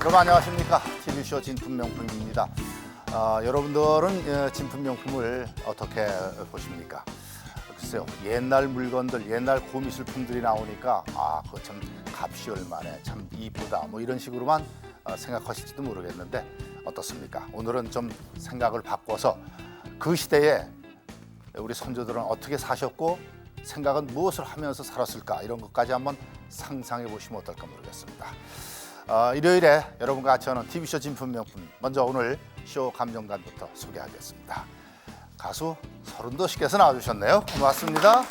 여러분 안녕하십니까? TV쇼 진품명품입니다. 여러분들은 진품명품을 어떻게 보십니까? 글쎄요, 옛날 물건들, 옛날 고미술품들이 나오니까 그거 참 값이 얼마네, 참 이쁘다 뭐 이런 식으로만 생각하실지도 모르겠는데 어떻습니까? 오늘은 좀 생각을 바꿔서 그 시대에 우리 선조들은 어떻게 사셨고 생각은 무엇을 하면서 살았을까 이런 것까지 한번 상상해 보시면 어떨까 모르겠습니다. 일요일에 여러분과 같이 하는 TV쇼 진품명품, 먼저 오늘 쇼 감정단부터 소개하겠습니다. 가수 서른도 씨께서 나와주셨네요. 고맙습니다.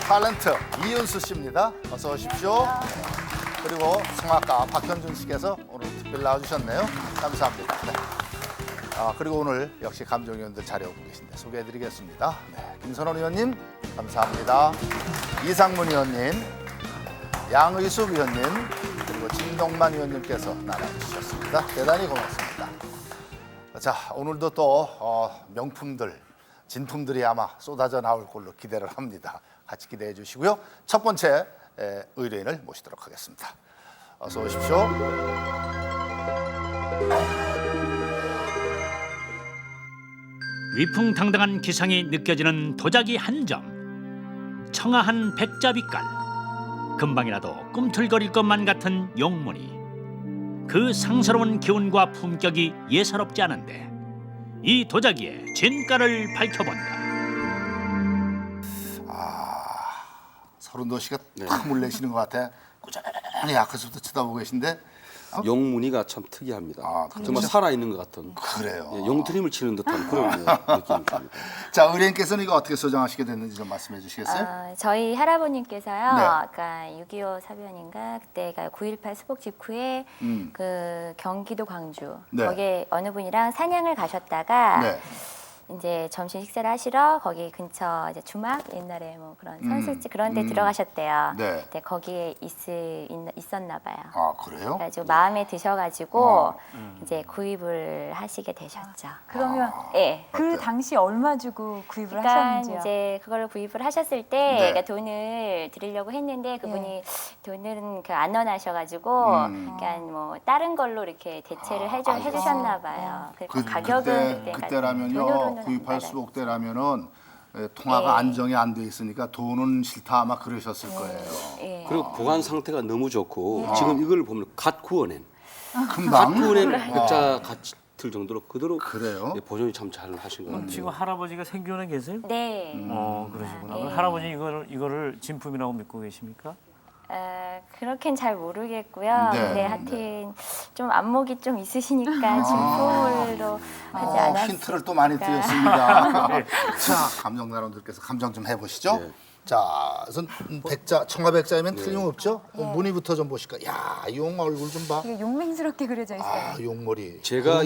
탤런트 이윤수 씨입니다. 어서 오십시오. 그리고 성악가 박현준 씨께서 오늘 특별히 나와주셨네요. 감사합니다. 네. 그리고 오늘 역시 감정위원들 자리하고 계신데 소개해드리겠습니다. 네, 김선원 의원님 감사합니다. 이상문 의원님, 양의숙 의원님, 그리고 진동만 의원님께서 나와주셨습니다. 대단히 고맙습니다. 자, 오늘도 또 명품들, 진품들이 아마 쏟아져 나올 걸로 기대를 합니다. 같이 기대해 주시고요. 첫 번째 의뢰인을 모시도록 하겠습니다. 어서 오십시오. 위풍당당한 기상이 느껴지는 도자기 한 점, 청아한 백자빛깔, 금방이라도 꿈틀거릴 것만 같은 용무늬. 그 상스러운 기운과 품격이 예사롭지 않은데 이 도자기의 진가를 밝혀본다. 서른도 씨가 탁 물내시는 것 같아. 꾸준히 아까부터 쳐다보고 계신데 용무늬가 참 특이합니다. 그렇죠? 정말 살아있는 것 같은. 그래요. 용트림을 치는 듯한 그런 느낌입니다. 자, 의뢰인께서는 이거 어떻게 소장하시게 됐는지 좀 말씀해 주시겠어요? 저희 할아버님께서요. 네. 아까 6.25 사변인가 그때가 9.18 수복 직후에 그 경기도 광주 네. 거기에 어느 분이랑 사냥을 가셨다가 네. 이제 점심 식사를 하시러 거기 근처 이제 주막 옛날에 뭐 그런 선술집 그런 데 들어가셨대요. 네. 근데 거기에 있었나 봐요. 그래요? 그래가지고 마음에 드셔가지고 이제 구입을 하시게 되셨죠. 그러면 예. 그 당시 얼마 주고 구입을 그러니까 하셨는지요? 이제 그걸 구입을 하셨을 때 네. 그러니까 돈을 드리려고 했는데 그분이 돈은 안 원하셔가지고 그러니까 뭐 다른 걸로 이렇게 대체를 해주셨나 봐요. 그래서 가격은 그때라면요, 9.28 수복 때라면은 통화가 예. 안정이 안 돼 있으니까 돈은 싫다 아마 그러셨을 거예요. 예. 그리고 보관 상태가 너무 좋고 지금 이걸 보면 갓 구워낸 금방. 백자 같을 정도로 그대로 그래요? 보존이 참 잘 하신 것 같아요. 지금 할아버지가 생존해 계세요? 네. 그러시구나. 그럼 할아버지 이거를 진품이라고 믿고 계십니까? 그렇게는 잘 모르겠고요. 네. 근데 하여튼 좀 안목이 좀 있으시니까 진품으로 하지 않았을까. 힌트를 또 많이 드렸습니다. 자, 감정나론들께서 감정 좀 해보시죠. 네. 자, 우선 백자, 청아백자이면 틀림없죠? 무늬부터 좀 보실까? 야, 용 얼굴 좀 봐. 되게 용맹스럽게 그려져 있어요. 용머리. 제가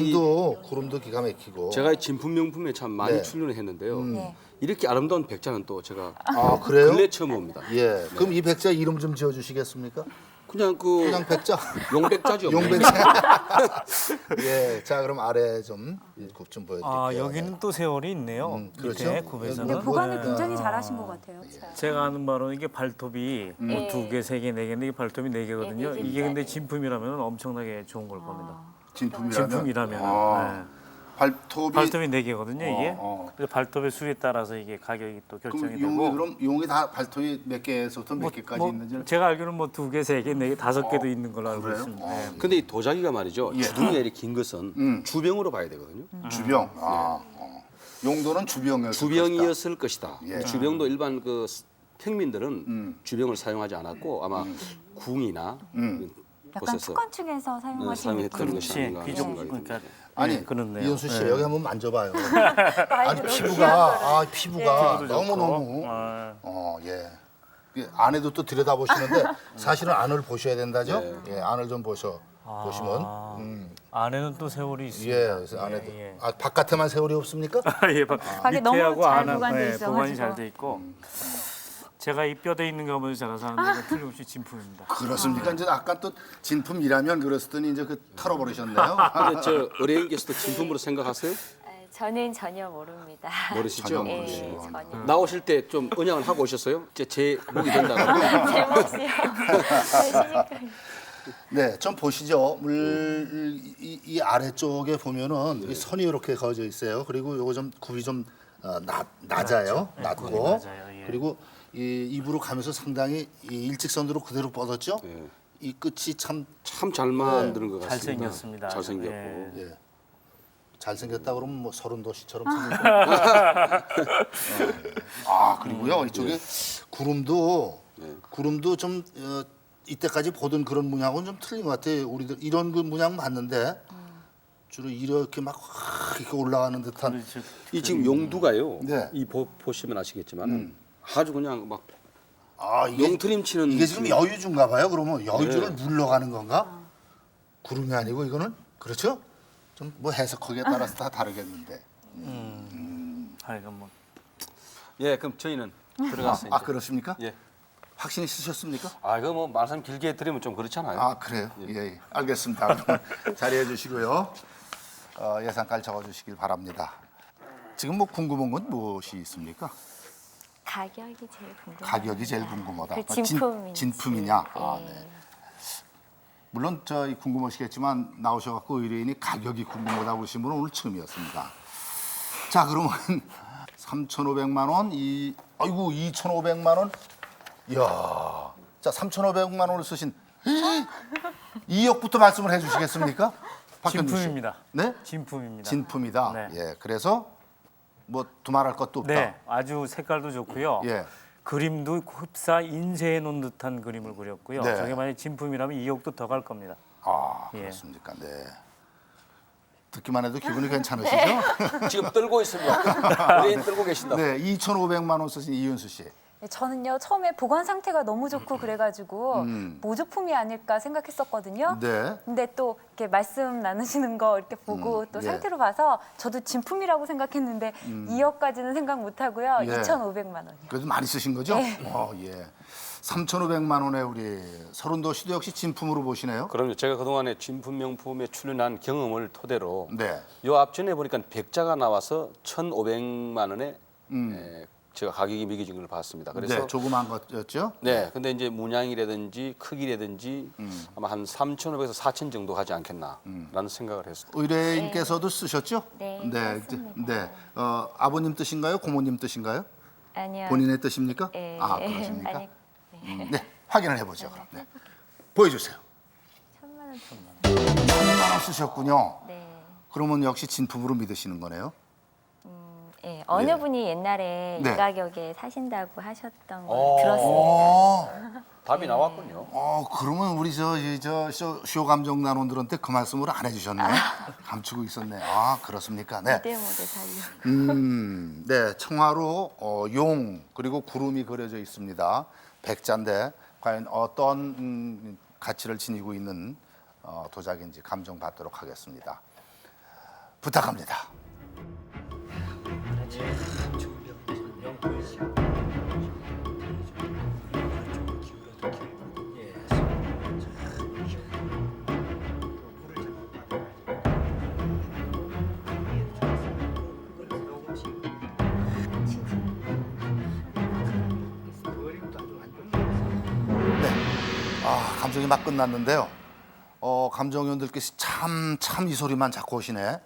구름도 기가 막히고. 제가 이 진품 명품에 참 많이 네. 출연을 했는데요. 네. 이렇게 아름다운 백자는 또 제가 그래요? 근래 처음 봅니다. 예. 그럼 이 백자 이름 좀 지어주시겠습니까? 그냥 그 그냥 백자. 용백자죠. 용백자. 예. 자, 그럼 아래 좀 굽 좀 보여드릴게요. 여기는 또 세월이 있네요. 그렇죠. 밑에 굽에서는. 근데 보관을 네. 굉장히 잘하신 것 같아요. 제가 아는 바로는 이게 발톱이 뭐 2개, 3개, 4개인데 이게 발톱이 4개거든요. 네, 이게 근데 진품이라면 엄청나게 좋은 걸 겁니다. 진품이라면. 진품이라면. 발톱이. 발톱이 4개거든요, 이게. 어. 그래서 발톱의 수에 따라서 이게 가격이 또 결정이 그럼 되고. 그럼 용이 다 발톱이 몇 개에서부터 몇 개까지 있는지. 제가 알기로는 뭐 2개, 3개, 4개, 5개도 있는 걸로 알고 그래요? 있습니다. 네. 근데 이 도자기가 말이죠. 예. 주둥이가 이렇게 긴 것은 주병으로 봐야 되거든요. 주병. 용도는 주병이었을 주병이었을 것이다. 예. 주병도 일반 그 평민들은 주병을 사용하지 않았고 아마 궁이나 약간 곳에서 특권층에서 사용하시는 사용했던 느낌. 것이 그렇지. 아닌가 귀족 생각이 그러니까 듭니다. 아니, 그렇네요. 이현수 씨 네. 여기 한번 만져봐요. 아니 피부가 피부가 피부도 너무 좋고. 너무 예. 이게 안에도 또 들여다 보시는데 사실은 안을 보셔야 된다죠. 예, 안을 좀 보시면 안에는 또 세월이 있습니다. 예, 그래서 안에도 예. 바깥에만 세월이 없습니까? 예, 밖에 너무 밑에하고 잘 안하고 보관돼 있어가지고. 보관이 잘 돼 있고 제가 이 뼈대 있는 거 보면서 자라서 하는데 이거 틀림없이 진품입니다. 그렇습니까? 이제 아까 또 진품이라면 그랬더니 이제 그 털어버리셨네요. 근데 저 의뢰인께서도 진품으로 생각하세요? 저는 전혀 모릅니다. 모르시죠? 전혀 예, 모르시고. 전혀. 나오실 때 좀 언양을 하고 오셨어요? 제 목이 된다고. 제 몫이요. 시집가요. 네, 좀 보시죠. 이 아래쪽에 보면은 이 선이 이렇게 그어져 있어요. 그리고 요거 좀 굽이 좀 낮아요. 네, 낮고. 굽이 낮아요, 예. 그리고 이 입으로 가면서 상당히 이 일직선으로 그대로 뻗었죠. 예. 이 끝이 참 참 잘 만드는 것 같습니다. 잘생겼습니다. 잘생겼고. 예. 예. 잘생겼다 그러면 뭐 서른도시처럼 생겼고. 아 그리고요 이쪽에 구름도 좀 이때까지 보던 그런 문양은 좀 틀린 것 같아요. 우리들 이런 그 문양 봤는데 주로 이렇게 막 확 이렇게 올라가는 듯한. 그렇죠. 이 지금 용두가요. 네. 이 보시면 아시겠지만 아주 그냥 막 아 용트림 치는 이게 지금 여유주인가 봐요. 그러면 여유주를 네. 물러가는 건가? 구름이 아니고 이거는 그렇죠? 좀 뭐 해석하기에 따라서 다 다르겠는데. 하여간 뭐 예, 그럼 저희는 들어갔어요. 아 이제. 그렇습니까? 예. 확신이 쓰셨습니까? 아, 이거 뭐 말씀 길게 드리면 좀 그렇잖아요. 아 그래요? 예, 알겠습니다. 그러면 자리해 주시고요. 예상까지 적어주시길 바랍니다. 지금 뭐 궁금한 건 무엇이 있습니까? 가격이 제일 궁금해요. 가격이 제일 궁금하다. 그 진품인지. 진품이냐? 예. 아, 네. 물론 저 궁금하시겠지만 나오셔갖고 의뢰인이 가격이 궁금하다고 그러신 분은 오늘 처음이었습니다. 자 그러면 3,500만 원, 아이고 2,500만 원, 이야, 자 3,500만 원을 쓰신 2억부터 말씀을 해주시겠습니까? 박현주 씨. 진품입니다. 네? 진품입니다. 진품이다. 네. 예, 그래서 뭐 두말할 것도 없다. 네, 아주 색깔도 좋고요. 예. 그림도 흡사 인쇄해 놓은 듯한 그림을 그렸고요. 네. 저게 만약 진품이라면 2억도 더 갈 겁니다. 아 예. 그렇습니까? 네. 듣기만 해도 기분이 괜찮으시죠? 지금 떨고 있습니다. 의뢰인 떨고 계신다. 네, 2,500만 원 쓰신 이윤수 씨. 네, 저는요 처음에 보관 상태가 너무 좋고 그래가지고 모조품이 아닐까 생각했었거든요. 네. 근데 또 이렇게 말씀 나누시는 거 이렇게 보고 또 예. 상태로 봐서 저도 진품이라고 생각했는데 2억까지는 생각 못 하고요. 예. 2,500만 원이요. 그래도 많이 쓰신 거죠? 예. 3,500만 원에 우리 서른도 시도 역시 진품으로 보시네요. 그럼요. 제가 그동안에 진품 명품에 출연한 경험을 토대로 네. 요 앞전에 보니까 백자가 나와서 1,500만 원에 제가 가격이 매겨진 걸 봤습니다. 그래서 네, 조그만 거였죠? 네, 근데 이제 문양이라든지 크기라든지 아마 한 3,500에서 4,000 정도 하지 않겠나라는 생각을 했습니다. 의뢰인께서도 쓰셨죠? 네, 네. 썼습니다. 네. 아버님 뜻인가요? 고모님 뜻인가요? 아니요. 본인의 뜻입니까? 예. 아, 그러십니까? 아니, 네, 확인을 해보죠. 그럼. 네. 보여주세요. 1,000만 원 쓰셨군요. 네. 그러면 역시 진품으로 믿으시는 거네요. 예, 어느 예. 분이 옛날에 네. 이 가격에 사신다고 하셨던 걸 들었습니다. 답이 나왔군요. 그러면 우리 쇼 감정 단원들한테 그 말씀을 안 해주셨네. 감추고 있었네. 아, 그렇습니까? 네. 무대무대 살려고. 네, 청하로 용 그리고 구름이 그려져 있습니다. 백자인데 과연 어떤 가치를 지니고 있는 도자기인지 감정받도록 하겠습니다. 부탁합니다. 감정이 막 끝났는데요. 감정위원들께서 참 이 소리만 자꾸 오시네.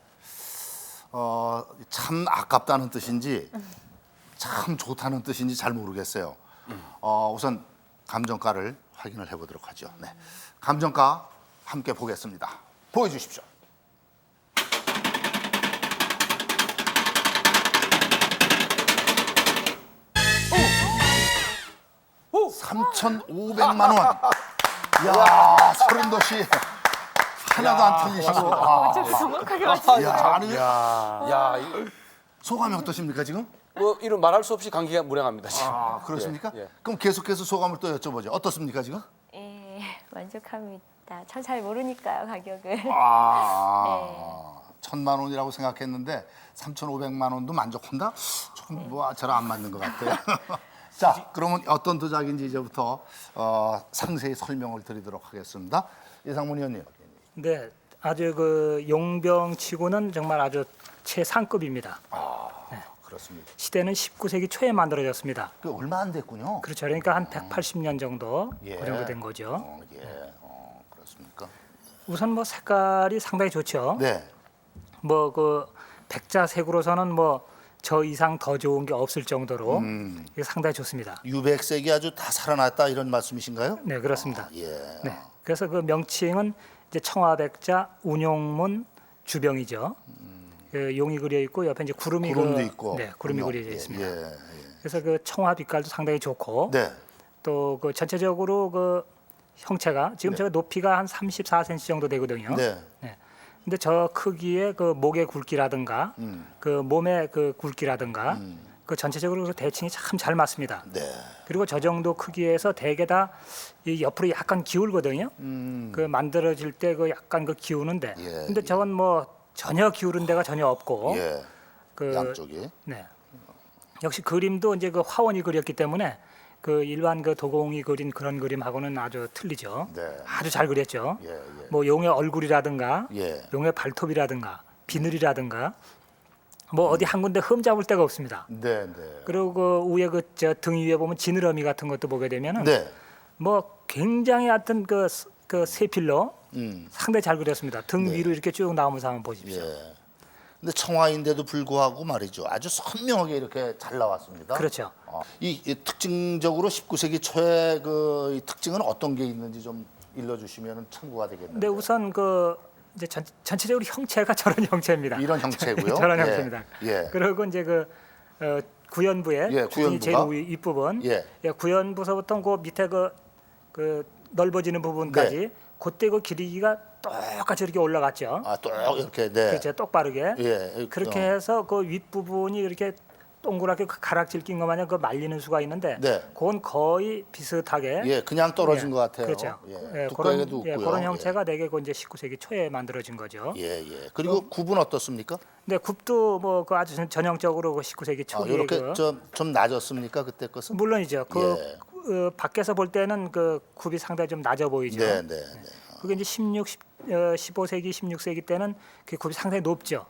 참 아깝다는 뜻인지 참 좋다는 뜻인지 잘 모르겠어요. 우선 감정가를 확인을 해보도록 하죠. 네. 감정가 함께 보겠습니다. 보여주십시오. 오! 3,500만 원. 야, 서른도시 하나도 안 틀리시고. 정확하게 야, 이- 소감이 어떠십니까 지금? 뭐 이런 말할 수 없이 감기가 무량합니다. 지금. 그렇습니까? 예, 예. 그럼 계속해서 소감을 또 여쭤보죠. 어떻습니까 지금? 예, 만족합니다. 저 잘 모르니까요, 가격을. 1,000만 원이라고 생각했는데 3,500만 원도 만족한다? 조금 뭐 잘 안 맞는 것 같아요. 자, 그러면 어떤 도자기인지 이제부터 상세히 설명을 드리도록 하겠습니다. 이상문 의원님. 네, 아주 그 용병치고는 정말 아주 최상급입니다. 그렇습니다. 시대는 19세기 초에 만들어졌습니다. 그 얼마 안 됐군요. 그렇죠. 그러니까 한 180년 정도 예. 그 정도 된 거죠. 그렇습니다. 어떻습니까? 우선 뭐 색깔이 상당히 좋죠. 네. 뭐 그 백자색으로서는 뭐 저 이상 더 좋은 게 없을 정도로 이게 상당히 좋습니다. 유백색이 아주 다 살아났다 이런 말씀이신가요? 네, 그렇습니다. 아, 예. 네. 그래서 그 명칭은 이제 청화백자 운용문 주병이죠. 그 용이 그려 있고 옆에 이제 구름이 구름도 있고. 네, 구름이 군요. 그려져 있습니다. 예, 예. 그래서 그 청화 빛깔도 상당히 좋고 네. 또 그 전체적으로 그 형체가 지금 제가 높이가 한 34cm 정도 되거든요. 네. 근데 저 크기의 그 목의 굵기라든가 그 몸의 그 굵기라든가 그 전체적으로 그 대칭이 참 잘 맞습니다. 네. 그리고 저 정도 크기에서 대개 다 이 옆으로 약간 기울거든요. 그 만들어질 때 그 약간 그 기우는데, 예, 근데 저건 뭐 전혀 기울은 데가 전혀 없고, 예. 그 양쪽이. 네. 역시 그림도 이제 그 화원이 그렸기 때문에 그 일반 그 도공이 그린 그런 그림하고는 아주 틀리죠. 네. 아주 잘 그렸죠. 예, 예. 뭐 용의 얼굴이라든가, 예. 용의 발톱이라든가, 비늘이라든가, 뭐 어디 한 군데 흠 잡을 데가 없습니다. 네, 네. 그리고 그 위에 그 저 등 위에 보면 지느러미 같은 것도 보게 되면은 네. 뭐 굉장히 하여튼 그 세필로 음. 상당히 잘 그렸습니다. 등 네. 위로 이렇게 쭉 나오면서 한번 보십시오. 예. 근데 청화인데도 불구하고 말이죠. 아주 선명하게 이렇게 잘 나왔습니다. 그렇죠. 이 특징적으로 19세기 초의 그 이 특징은 어떤 게 있는지 좀 일러주시면 참고가 되겠는데. 근데 우선 그 이제 전체적으로 형체가 저런 형체입니다. 이런 형체고요. 저런 예. 형체입니다. 예. 그리고 이제 그 구연부에 예, 구연부가? 제일 윗부분, 예. 구연부서부터 그 밑에 그 넓어지는 부분까지 네. 그때 그 길이가 똑같이 이렇게 올라갔죠. 아, 또 이렇게 네. 그렇죠. 똑바르게. 예. 그렇게 해서 그 윗부분이 이렇게 동그랗게 가락질 낀 것 마냥 그 말리는 수가 있는데 네. 그건 거의 비슷하게 예, 그냥 떨어진 예, 것 같아요. 그렇죠. 예. 예, 두꺼에도 그런, 없고요. 그런 형체가 대개 그 이제 19세기 초에 만들어진 거죠. 예, 예. 그리고 굽은 어떻습니까? 근데 굽도 뭐 그 아주 전형적으로 그 19세기 초기에 이렇게 그 좀 낮았습니까 그때 것은? 물론이죠. 예. 밖에서 볼 때는 그 굽이 상당히 좀 낮아 보이죠. 네, 네, 네. 그게 이제 15세기, 16세기 때는 그 굽이 상당히 높죠.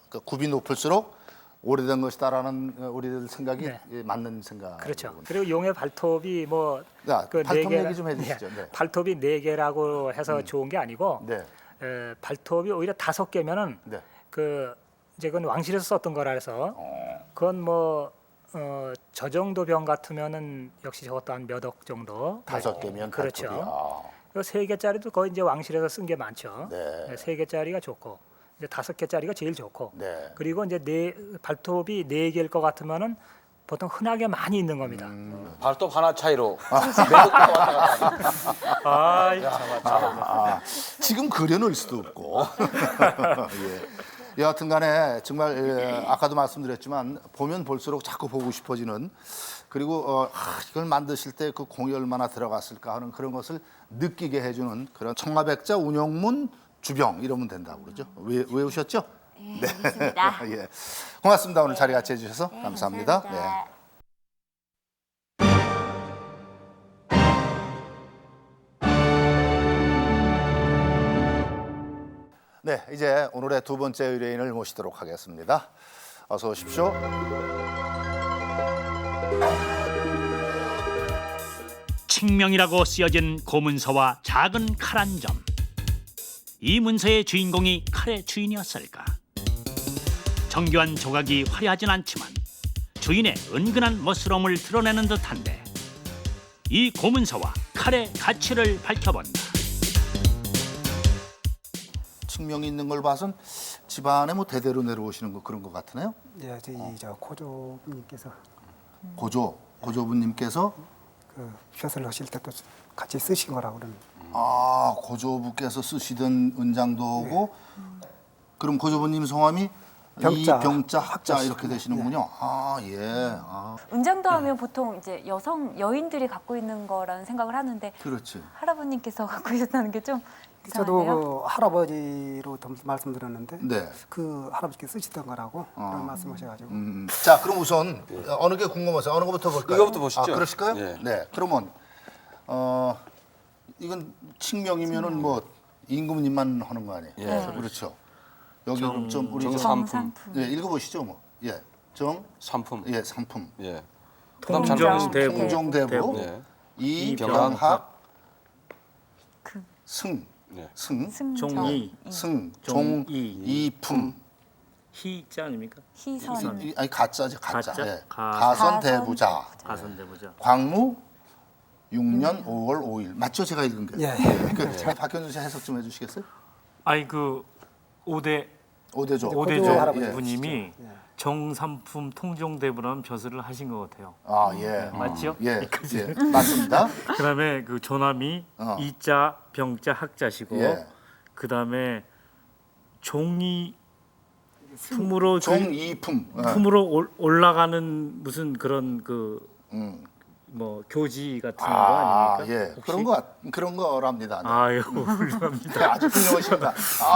그 굽이 높을수록 오래된 것이다라는 우리들 생각이 네. 예, 맞는 생각. 그렇죠. 그리고 용의 발톱이 뭐 야, 그 발톱 네 개- 얘기 좀 해주시죠. 네. 발톱이 4개라고 해서 좋은 게 아니고 네. 발톱이 오히려 5개면은 네. 그 이제 그건 왕실에서 썼던 거라 해서 그건 뭐 저 정도 병 같으면은 역시 저것도 한 몇 억 정도. 5개면 그렇죠. 발톱이. 아, 그 3개짜리도 거의 이제 왕실에서 쓴 게 많죠. 네. 3개짜리가 좋고 이제 5개짜리가 제일 좋고. 네. 그리고 이제 발톱이 4개일 것 같으면은 보통 흔하게 많이 있는 겁니다. 발톱 하나 차이로 매덕도 왔다 갔다. 지금 그려놓을 수도 없고. 예. 여하튼간에 정말 아까도 말씀드렸지만 보면 볼수록 자꾸 보고 싶어지는 그리고 이걸 만드실 때 그 공이 얼마나 들어갔을까 하는 그런 것을 느끼게 해주는 그런 청화백자 운용문 주병 이러면 된다고 그러죠. 외우셨죠? 네, 알겠습니다. 예. 고맙습니다. 오늘 자리 같이 해주셔서 감사합니다. 네, 이제 오늘의 두 번째 의뢰인을 모시도록 하겠습니다. 어서 오십시오. 칙명이라고 쓰여진 고문서와 작은 칼 한 점. 이 문서의 주인공이 칼의 주인이었을까? 정교한 조각이 화려하진 않지만 주인의 은근한 멋스러움을 드러내는 듯한데 이 고문서와 칼의 가치를 밝혀본다. 칙명이 있는 걸 봐선 집안에 뭐 대대로 내려오시는 거 그런 것 같으네요. 예, 저희 저 고조님께서 고조부님께서 그 벼슬 하실 때도 같이 쓰신 거라고 그럽니다. 고조부께서 쓰시던 은장도고 그럼 고조부님 성함이 병자, 이병자 학자 학자 이렇게 되시는군요. 은장도 하면 보통 이제 여인들이 갖고 있는 거라는 생각을 하는데 그렇지. 할아버님께서 갖고 계셨다는 게 좀 저도 이상한데요. 그 할아버지로 말씀드렸는데 네. 그 할아버지께서 쓰시던 거라고 그런 말씀하셔가지고 자, 그럼 우선 어느 게 궁금하세요? 어느 거부터 볼까요? 이거부터 보시죠. 그러실까요? 예. 네. 그러면 이건 칙명이면은 뭐 임금님만 하는 거 아니에요? 예. 그렇죠. 여기 좀 우리 정상품. 예, 읽어보시죠, 뭐. 예, 상품. 예, 상품. 예. 통종대부 예. 이병학 승 네. 종이, 승, 종이. 이품. 희자 아닙니까? 희선. 아니 가짜지 가짜. 가짜? 예. 가- 가선대부자. 가선대보자. 광무 6년 5월 5일. 맞죠? 제가 읽은 게. 예. 박현준 씨 해석 좀 해주시겠어요? 아니 그 오대 오대조. 오대조 할아버지 분님이 예. 정삼품 통종대부라는 벼슬을 하신 것 같아요. 아 예. 맞죠? 예. 예. 맞습니다. 그다음에 그 조남이 이자 병자 학자시고 예. 그다음에 종이 품으로 종이품. 예. 품으로 올라가는 무슨 그런 그 뭐 교지 같은 거 아닙니까? 예. 혹시? 그런 거랍니다. 네. 아유 훌륭합니다. 네, 아주 훌륭하십니다.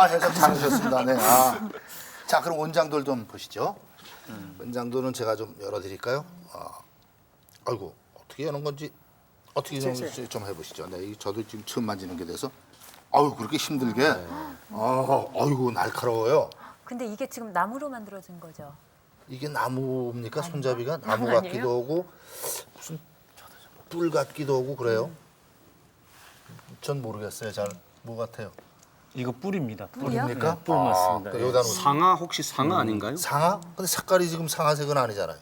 해석 잘하셨습니다. 네. 자, 그럼 원장돌 좀 보시죠. 원장돌은 제가 좀 열어드릴까요? 아이고, 어떻게 여는 건지 어떻게 좀 해보시죠. 네, 이게 저도 지금 처음 만지는 게 돼서, 아유 그렇게 힘들게, 아이고 날카로워요. 근데 이게 지금 나무로 만들어진 거죠? 이게 나무입니까? 손잡이가 나무 아니에요? 같기도 하고 무슨 뿔 같기도 하고 그래요. 전 모르겠어요. 잘 뭐 같아요? 이거 뿔입니다. 뿔입니까? 뿔 맞습니다. 그 예. 요단 상아 혹시 상아 아닌가요? 상아? 근데 색깔이 지금 상아색은 아니잖아요.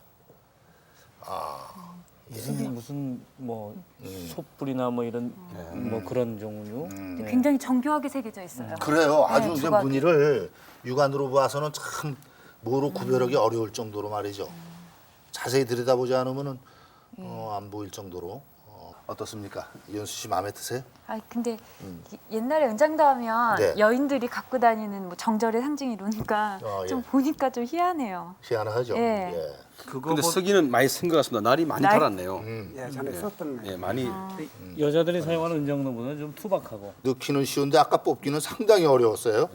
무슨 뭐 소뿔이나 뭐 이런 뭐 그런 종류. 네. 굉장히 정교하게 새겨져 있어요. 그래요. 아주 이제 조각이. 무늬를 육안으로 봐서는 참 뭐로 구별하기 어려울 정도로 말이죠. 자세히 들여다보지 않으면은 안 보일 정도로. 어떻습니까? 이현수 씨 마음에 드세요? 근데 옛날에 은장도 하면 네. 여인들이 갖고 다니는 뭐 정절의 상징이 이러니까 예. 좀 보니까 좀 희한해요. 희한하죠. 예. 예. 그거 근데 뭐 쓰기는 많이 쓴 것 같습니다. 날이 많이 달았네요. 예, 전에 썼던 예, 많이 여자들이 사용하는 은장도보다는 좀 투박하고. 넣기는 쉬운데 아까 뽑기는 상당히 어려웠어요.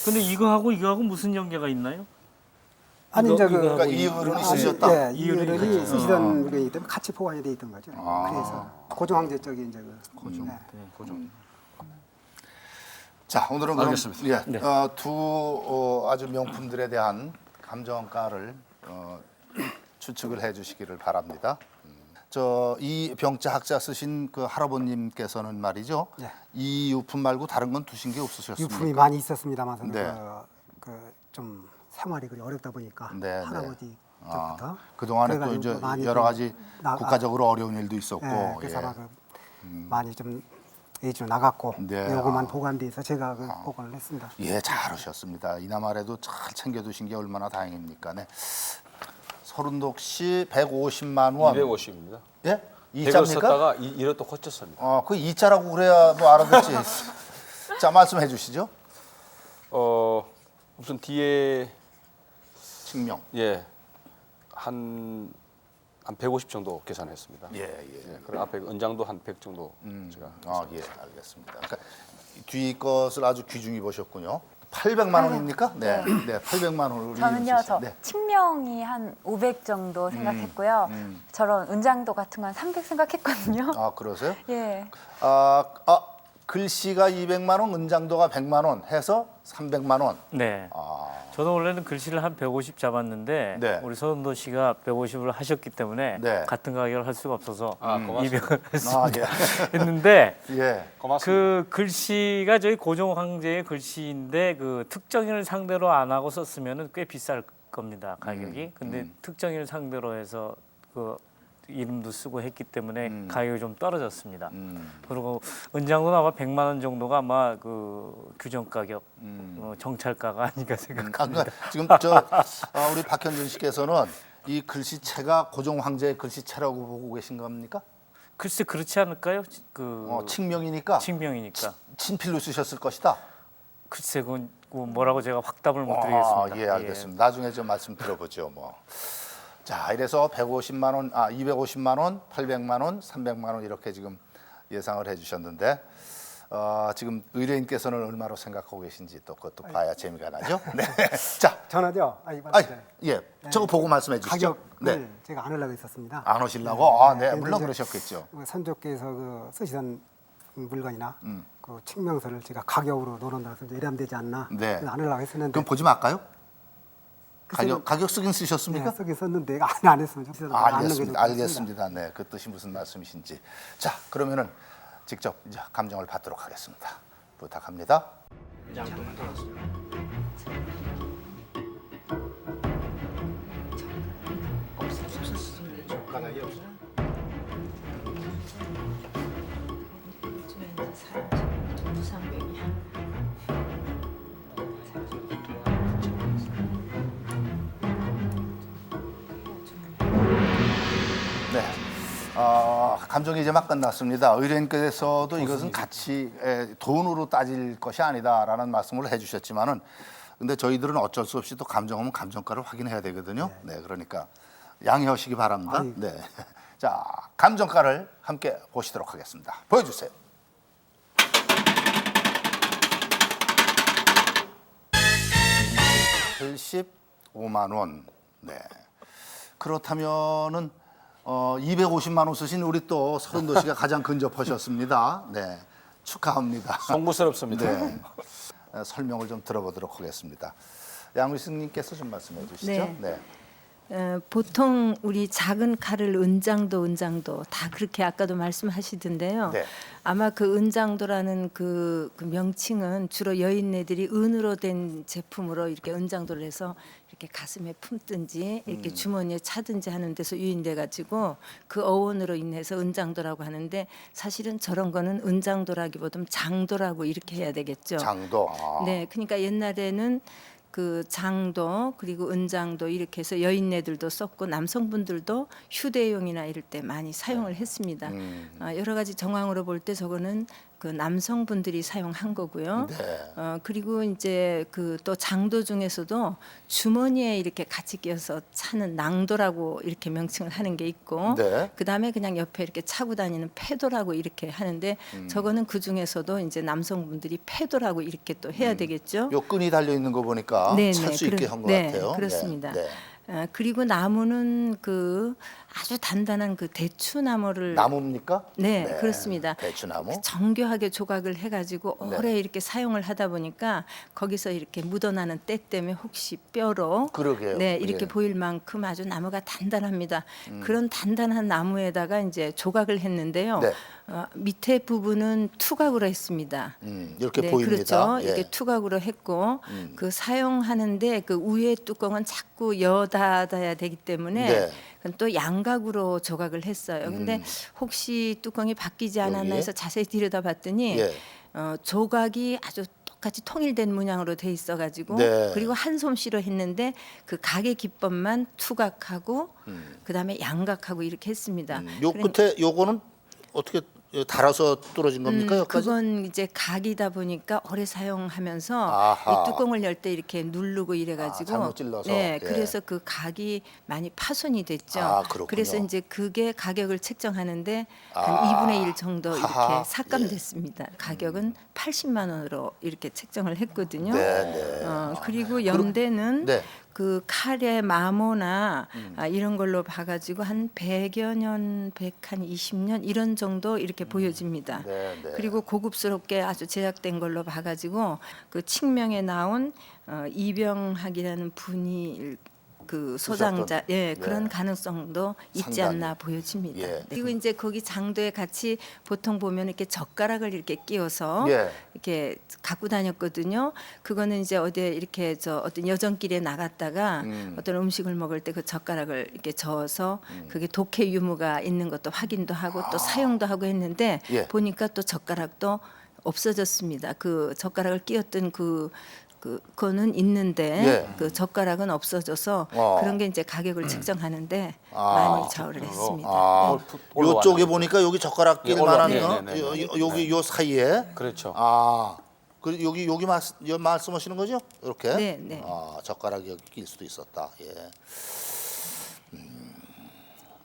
근데 이거하고 무슨 연계가 있나요? 아니 이제 그러니까 이 어른이 쓰셨다. 예, 이 어른이 쓰시던 물건이기 때문에 같이 보관이 돼 있던 거죠. 그래서 고종 황제 쪽에 이제 고종. 자, 오늘은 그럼 알겠습니다. 예, 두 아주 명품들에 대한 감정가를 추측을 해주시기를 바랍니다. 이 병자 학자 쓰신 그 할아버님께서는 말이죠. 네. 이 유품 말고 다른 건 두신 게 없으셨습니까? 유품이 많이 있었습니다만 네. 좀 생활이 그리 어렵다 보니까 네, 네. 할아버지 쪽부터 그동안에 또 그래가지고 이제 많이 여러 좀 가지 국가적으로 어려운 일도 있었고 예, 그래서 아마 많이 좀 외지로 나갔고 네. 요거만 보관돼 있어 제가 보관을 했습니다. 예, 잘하셨습니다. 이나말에도 잘 챙겨두신 게 얼마나 다행입니까? 네. 서른독 씨 150만 원. 250입니다. 예? 100을 2자입니까? 썼다가 이것도 고쳤습니다. 그 2자라고 그래야 뭐 알아듣지. 자, 말씀해 주시죠. 우선 뒤에 칭명. 한 150 정도 계산했습니다. 예. 그리고 앞에 은장도 한 100 정도 제가. 예, 알겠습니다. 그러니까 뒤 것을 아주 귀중히 보셨군요. 800만 원입니까? 네. 800만 원을 저는요, 저 네. 칭명이 한 500 정도 생각했고요. 저런 은장도 같은 건 300 생각했거든요. 그러세요? 예. 글씨가 200만 원, 은장도가 100만 원 해서 300만 원. 네. 저도 원래는 글씨를 한 150 잡았는데 네. 우리 서른도 씨가 150을 하셨기 때문에 네. 같은 가격을 할 수가 없어서 고맙습니다. 200을 했습니다. 예. 했는데 예. 고맙습니다. 그 글씨가 저희 고종 황제의 글씨인데 그 특정인을 상대로 안 하고 썼으면은 꽤 비쌀 겁니다, 가격이. 근데 특정인을 상대로 해서 그 이름도 쓰고 했기 때문에 가격이 좀 떨어졌습니다. 그리고 은장도 아마 100만 원 정도가 아마 그 규정 가격, 정찰가가 아닌가 생각합니다. 그러니까 지금 우리 박현준 씨께서는 이 글씨체가 고종 황제의 글씨체라고 보고 계신 겁니까? 글쎄 그렇지 않을까요? 칭명이니까 칭명이니까. 친필로 쓰셨을 것이다. 글쎄 그건 뭐라고 제가 확답을 못 드리겠습니다. 예, 알겠습니다. 나중에 좀 말씀 들어보죠, 뭐. 자, 이래서 150만 원, 250만 원, 800만 원, 300만 원 이렇게 지금 예상을 해주셨는데 지금 의뢰인께서는 얼마로 생각하고 계신지 또 그것도 봐야 재미가 나죠. 네. 자, 저는요. 예, 저거 보고 말씀해 주시죠. 가격을 네. 제가 안 하려고 했었습니다. 안 오시려고? 네, 근데 물론 이제 그러셨겠죠. 선조께서 쓰시던 물건이나 그 칭명서를 제가 가격으로 놓는다고 해서 이러면 되지 않나. 네. 그래서 안 하려고 했었는데. 그럼 보지 말까요? 글쎄요. 가격 쓰긴 쓰셨습니까? 네, 쓰긴 썼는데 안 했습니다. 알겠습니다. 네, 그 뜻이 무슨 말씀이신지. 자, 그러면은 직접 이제 감정을 받도록 하겠습니다. 부탁합니다. 네. 감정이 이제 막 끝났습니다. 의뢰인께서도 이것은 같이 돈으로 따질 것이 아니다라는 말씀을 해주셨지만은, 근데 저희들은 어쩔 수 없이 또 감정하면 감정가를 확인해야 되거든요. 네, 그러니까 양해하시기 바랍니다. 아니. 네. 자, 감정가를 함께 보시도록 하겠습니다. 보여주세요. $75만. 네. 그렇다면은 250만 원 쓰신 우리 또 서른도 씨가 가장 근접하셨습니다. 네, 축하합니다. 송구스럽습니다. 네. 설명을 좀 들어보도록 하겠습니다. 양의승님께서 좀 말씀해 주시죠. 네. 보통 우리 작은 칼을 은장도 다 그렇게 아까도 말씀하시던데요. 네. 아마 그 은장도라는 그 명칭은 주로 여인네들이 은으로 된 제품으로 이렇게 은장도를 해서 이렇게 가슴에 품든지 이렇게 주머니에 차든지 하는 데서 유인돼 가지고 그 어원으로 인해서 은장도라고 하는데, 사실은 저런 거는 은장도라기보다는 장도라고 이렇게 해야 되겠죠. 장도. 네, 그러니까 옛날에는 그 장도 그리고 은장도 이렇게 해서 여인네들도 썼고 남성분들도 휴대용이나 이럴 때 많이 사용을 했습니다. 여러 가지 정황으로 볼 때 저거는 그 남성분들이 사용한 거고요. 네. 그리고 이제 그 또 장도 중에서도 주머니에 이렇게 같이 끼어서 차는 낭도라고 이렇게 명칭을 하는 게 있고, 네. 그 다음에 그냥 옆에 이렇게 차고 다니는 패도라고 이렇게 하는데, 저거는 그 중에서도 이제 남성분들이 패도라고 이렇게 또 해야 되겠죠. 요 끈이 달려 있는 거 보니까 네, 찰 수 있게 한 것 네, 같아요. 그렇습니다. 네. 그리고 나무는 그 아주 단단한 그 대추나무를 나무입니까? 네, 그렇습니다. 대추나무. 정교하게 조각을 해가지고 네. 오래 이렇게 사용을 하다 보니까 거기서 이렇게 묻어나는 때 때문에 혹시 뼈로 그러게요. 네, 이렇게 예. 보일 만큼 아주 나무가 단단합니다. 그런 단단한 나무에다가 이제 조각을 했는데요. 네. 밑에 부분은 투각으로 했습니다. 이렇게 네, 보입니다. 그렇죠. 예. 이렇게 투각으로 했고 그 사용하는데 그 위에 뚜껑은 자꾸 여닫아야 되기 때문에 네. 그건 또 양각으로 조각을 했어요. 근데 혹시 뚜껑이 바뀌지 않았나 여기에? 해서 자세히 들여다봤더니 예. 조각이 아주 똑같이 통일된 문양으로 돼 있어가지고 네. 그리고 한 솜씨로 했는데 그 가게 기법만 투각하고 그다음에 양각하고 이렇게 했습니다. 요 끝에 요거는 어떻게 달아서 뚫어진 겁니까? 여기까지? 그건 이제 각이다 보니까 오래 사용하면서 아하. 이 뚜껑을 열 때 이렇게 누르고 이래가지고 잘못 찔러서? 네, 예. 그래서 그 각이 많이 파손이 됐죠. 아, 그렇군요. 그래서 이제 그게 가격을 책정하는데 아. 한 2분의 1 정도 이렇게 하하. 삭감됐습니다. 가격은 80만 원으로 이렇게 책정을 했거든요. 네, 네. 그리고 연대는 네. 그 칼의 마모나 이런 걸로 봐가지고 한 100여 년, 120년 이런 정도 이렇게 보여집니다. 네, 네. 그리고 고급스럽게 아주 제작된 걸로 봐가지고 그 칙명에 나온 이병학이라는 분이 그 소장자, 예, 그런 네. 가능성도 있지 상당히. 않나 보여집니다. 예. 그리고 이제 거기 장도에 같이 보통 보면 이렇게 젓가락을 이렇게 끼워서 예. 이렇게 갖고 다녔거든요. 그거는 이제 어디에 이렇게 어떤 여정길에 나갔다가 어떤 음식을 먹을 때 그 젓가락을 이렇게 저어서 그게 독해 유무가 있는 것도 확인도 하고 또 사용도 하고 했는데 예. 보니까 또 젓가락도 없어졌습니다. 그 젓가락을 끼웠던 그거는 있는데 예. 그 젓가락은 없어져서 그런 게 이제 가격을 책정하는데 많이 좌우를 했습니다. 네. 요쪽에 보니까 여기 젓가락 예, 끼만한 올라와- 거, 네, 네, 네. 여기 요 사이에. 그렇죠. 그 여기 말씀하시는 거죠? 이렇게. 네, 네. 젓가락이 여기 낄 수도 있었다. 예.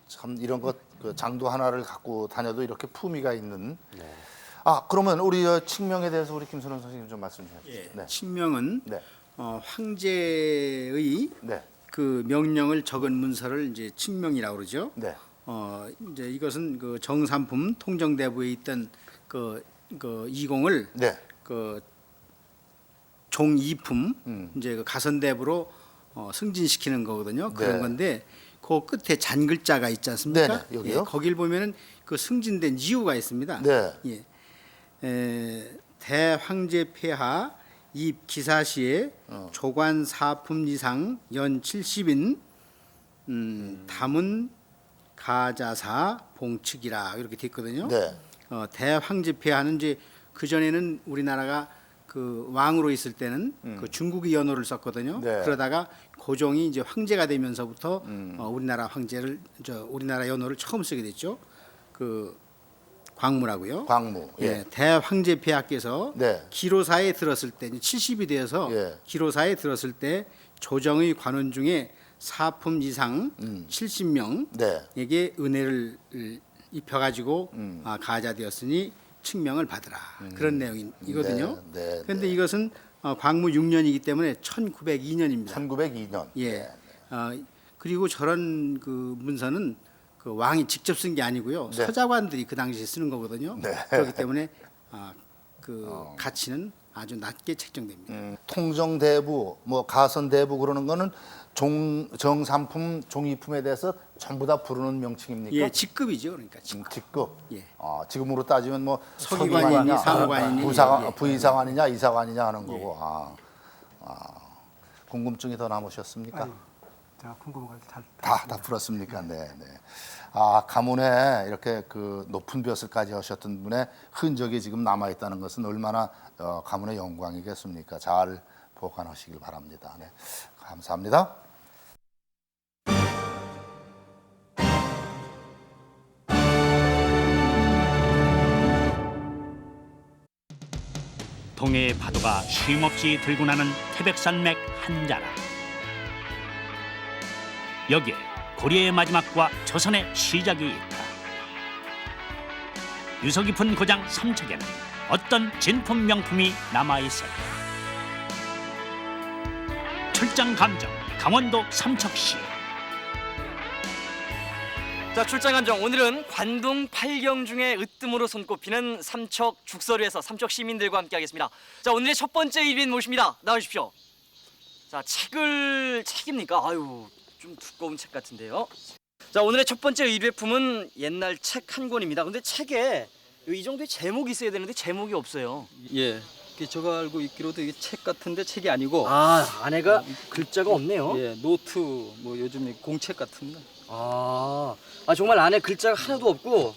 참 이런 것 그 장도 하나를 갖고 다녀도 이렇게 품위가 있는. 그러면 우리 칙명에 대해서 우리 김선원 선생님 좀 말씀 좀 해주세요. 네. 칙명은 네. 황제의 네. 그 명령을 적은 문서를 이제 칙명이라고 그러죠. 네. 이제 이것은 그 정삼품 통정대부에 있던 그 이공을 네. 그 종이품 이제 그 가선대부로 승진시키는 거거든요. 그런 네. 건데 그 끝에 잔글자가 있지 않습니까? 네네, 여기요? 거길 보면은 그 승진된 이유가 있습니다. 네. 예. 대황제 폐하 입 기사시에 조관 사품 이상 연 70인 담은 가자사 봉측이라 이렇게 돼 있거든요. 네. 대황제 폐하는 이제 그 전에는 우리나라가 그 왕으로 있을 때는 그 중국의 연호를 썼거든요. 네. 그러다가 고종이 이제 황제가 되면서부터 우리나라 우리나라 연호를 처음 쓰게 됐죠. 그 광무라고요. 광무. 예, 대황제 폐하께서 네. 기로사에 들었을 때 70이 되어서 예. 기로사에 들었을 때 조정의 관원 중에 사품 이상 70명에게 은혜를 입혀가지고 가자되었으니 칙명을 받으라 그런 내용이거든요. 네, 네, 그런데 이것은 광무 6년이기 때문에 1902년입니다. 1902년. 예. 그리고 저런 그 문서는 그 왕이 직접 쓴 게 아니고요. 네. 서자관들이 그 당시에 쓰는 거거든요. 네. 그렇기 때문에 그 가치는 아주 낮게 책정됩니다. 통정대부, 뭐 가선대부 그러는 거는 정삼품, 종이품에 대해서 전부 다 부르는 명칭입니까? 예, 직급이죠. 그러니까 직급. 직급. 예. 지금으로 따지면 뭐 서기관이니 서기관이냐, 사무관이니, 부의사관이냐, 이사관이냐 하는 거고. 궁금증이 더 남으셨습니까? 제가 궁금한 걸 잘 다 풀었습니까? 네, 네. 가문에 이렇게 그 높은 벼슬까지 하셨던 분의 흔적이 지금 남아 있다는 것은 얼마나 가문의 영광이겠습니까? 잘 보관하시길 바랍니다. 네, 감사합니다. 동해의 파도가 쉼없이 들고 나는 태백산맥 한자라. 여기에 고려의 마지막과 조선의 시작이 있다. 유서 깊은 고장 삼척에는 어떤 진품 명품이 남아 있을까? 출장 감정 강원도 삼척시. 자, 출장 감정 오늘은 관동 8경 중에 으뜸으로 손꼽히는 삼척 죽서류에서 삼척 시민들과 함께하겠습니다. 자, 오늘의 첫 번째 일인 모십니다. 나오십시오. 자, 책입니까? 아유, 좀 두꺼운 책 같은데요. 자, 오늘의 첫 번째 의뢰품은 옛날 책 한 권입니다. 근데 책에 이 정도의 제목이 있어야 되는데 제목이 없어요. 예. 제가 알고 있기로도 이게 책 같은데 책이 아니고 안에가 글자가 없네요. 예, 노트 뭐 요즘 공책 같은 정말 안에 글자가 하나도 없고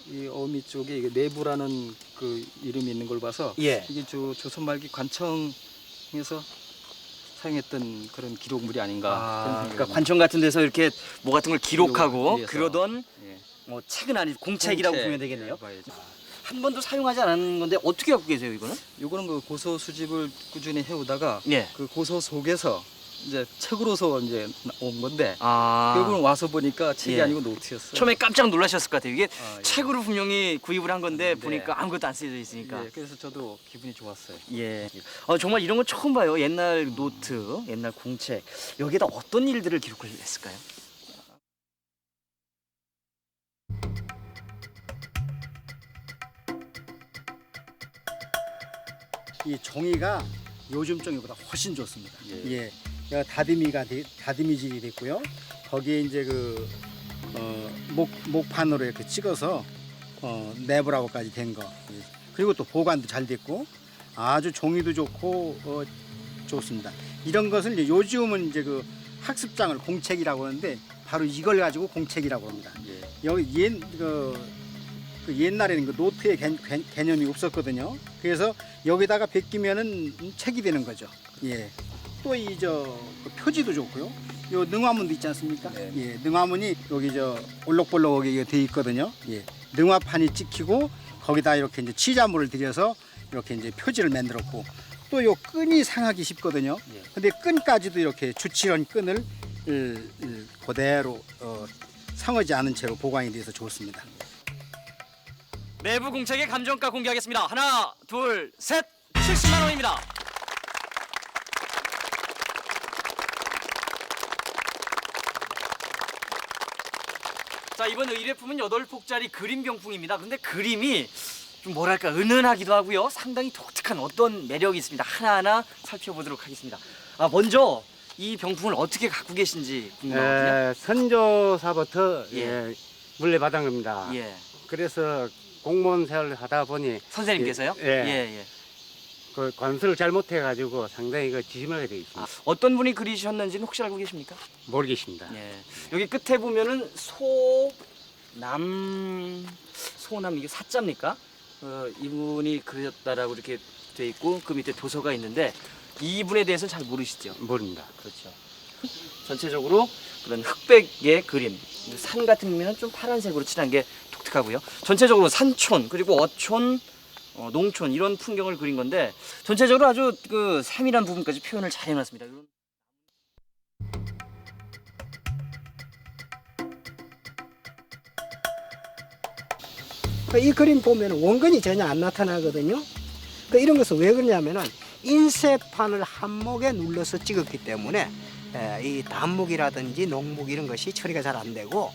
이 어미 쪽에 이게 내부라는 그 이름이 있는 걸 봐서 예. 이게 조선 말기 관청에서 사용했던 그런 기록물이 아닌가 그런 생각이 그러니까 듭니다. 관청 같은 데서 이렇게 뭐 같은 걸 기록하고 위해서. 그러던 예. 뭐 책은 아니고 공책이라고 공책. 보면 되겠네요. 봐야죠. 한 번도 사용하지 않은 건데 어떻게 갖고 계세요, 이거는? 요거는 그 고서 수집을 꾸준히 해오다가 예. 그 고서 속에서 이제 책으로서 이제 온 건데 아. 결국은 와서 보니까 책이 예. 아니고 노트였어요. 처음에 깜짝 놀라셨을 것 같아요. 이게 예. 책으로 분명히 구입을 한 건데 네. 보니까 아무것도 안 쓰여져 있으니까. 예, 그래서 저도 기분이 좋았어요. 예. 정말 이런 건 처음 봐요. 옛날 노트, 옛날 공책. 여기에다 어떤 일들을 기록을 했을까요? 이 종이가 요즘 종이보다 훨씬 좋습니다. 예, 여기가 다듬이질이 됐고요. 거기에 이제 그 목판으로 이렇게 찍어서 내부라고까지 된 거. 예. 그리고 또 보관도 잘 됐고 아주 종이도 좋고 좋습니다. 이런 것을 이제 요즘은 이제 그 학습장을 공책이라고 하는데 바로 이걸 가지고 공책이라고 합니다. 여기 그 옛날에는 그 노트의 개념이 없었거든요. 그래서 여기다가 베끼면은 책이 되는 거죠. 예. 또 이 그 표지도 좋고요. 요 능화문도 있지 않습니까? 네. 예. 능화문이 여기 올록볼록하게 돼 있거든요. 예. 능화판이 찍히고 거기다 이렇게 이제 치자물을 들여서 이렇게 이제 표지를 만들었고 또 요 끈이 상하기 쉽거든요. 근데 끈까지도 이렇게 주칠한 끈을 그대로 상하지 않은 채로 보관이 돼서 좋습니다. 내부 공책의 감정가 공개하겠습니다. 하나, 둘, 셋. 70만 원입니다. 자, 이번 의뢰품은 8폭짜리 그림 병풍입니다. 근데 그림이 좀 뭐랄까 은은하기도 하고요. 상당히 독특한 어떤 매력이 있습니다. 하나하나 살펴보도록 하겠습니다. 먼저 이 병풍을 어떻게 갖고 계신지 궁금하거든요. 선조사부터 예. 물려받은 겁니다. 예. 그래서 공무원 생활을 하다 보니 선생님께서요? 예. 예. 그 관수를 잘못해가지고 상당히 그 지심하게 돼 있습니다. 어떤 분이 그리셨는지는 혹시 알고 계십니까? 모르겠습니다. 예. 여기 끝에 보면은 소남 이게 사자입니까? 이분이 그렸다라고 이렇게 돼 있고 그 밑에 도서가 있는데 이분에 대해서는 잘 모르시죠? 모릅니다. 그렇죠. 전체적으로 그런 흑백의 그림, 산 같은 경우는 좀 파란색으로 칠한 게 독특하고요. 전체적으로 산촌 그리고 어촌, 농촌 이런 풍경을 그린 건데 전체적으로 아주 그 세밀한 부분까지 표현을 잘 해놨습니다. 이 그림 보면 원근이 전혀 안 나타나거든요. 이런 것은 왜 그러냐면은 인쇄판을 한목에 눌러서 찍었기 때문에 이 단목이라든지 농목 이런 것이 처리가 잘 안 되고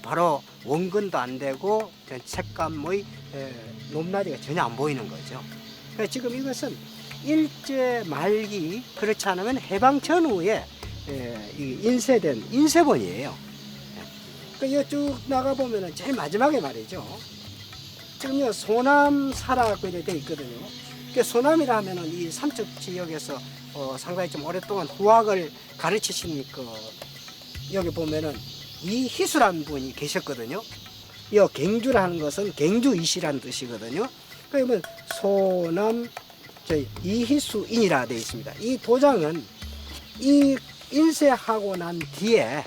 바로 원근도 안 되고 색감의 높낮이가 전혀 안 보이는 거죠. 지금 이것은 일제 말기 그렇지 않으면 해방 전후에 인쇄된 인쇄본이에요. 이거 쭉 나가 보면은 제일 마지막에 말이죠. 지금 소남사라고 이렇게 돼 있거든요. 소남이라 하면은 이 삼척 지역에서 상당히 좀 오랫동안 후학을 가르치신 여기 보면은 이희수라는 분이 계셨거든요. 이 갱주라는 것은 갱주이시라는 뜻이거든요. 그러면 소남 이희수인이라 되어 있습니다. 이 도장은 이 인쇄하고 난 뒤에